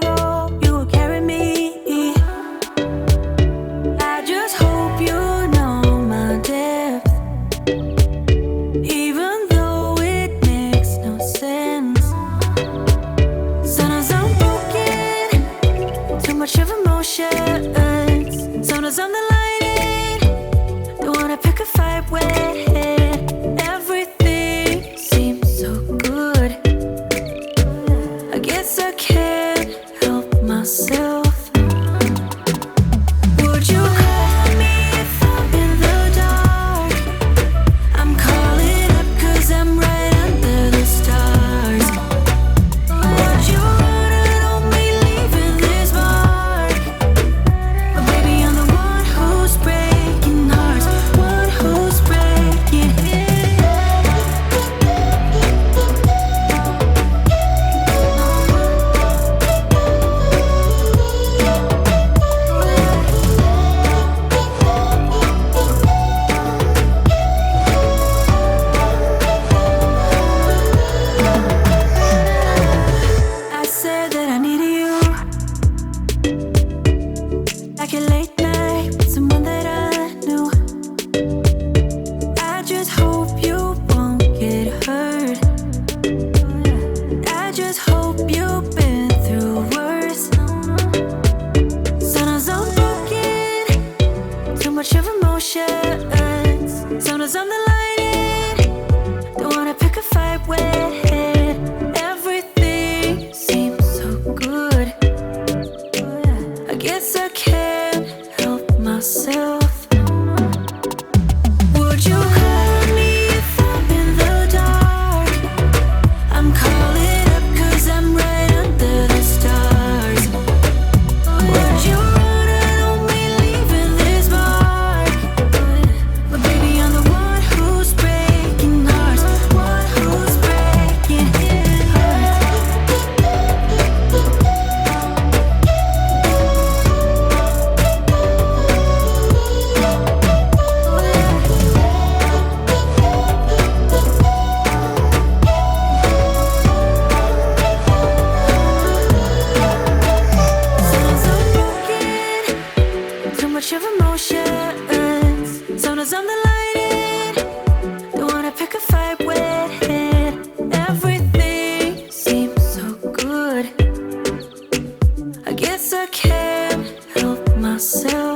cargo, you will carry me. I just hope you know my depth, even though it makes no sense. Sometimes I'm broken, too much of emotions. Sometimes I'm the lightning, don't wanna pick a fight with. Everything seems so good, I guess I can't help myself. Would you call me if I'm in the dark? I'm calling up 'cause I'm right under the stars. Would you run on me leaving this mark? But baby, I'm the one who's breaking hearts, one who's breaking I said that I needed you, like a late night with someone that I knew. I just hope you won't get hurt. I just hope you've been through worse. Sometimes I'm broken, too much of emotions. Sometimes I'm the lightning, don't wanna pick a fight with. Everything seems so good, I guess I can't help myself. Would you call me if I'm in the dark? I'm calling up 'cause I'm right under the stars. Would you run on me leaving this mark? But baby, I'm the one who's breaking hearts, one who's breaking hearts. Sometimes I'm broken, too much of emotions. Sometimes I'm the lightning, don't wanna pick a fight with. Everything seems so good, I guess I can't help myself.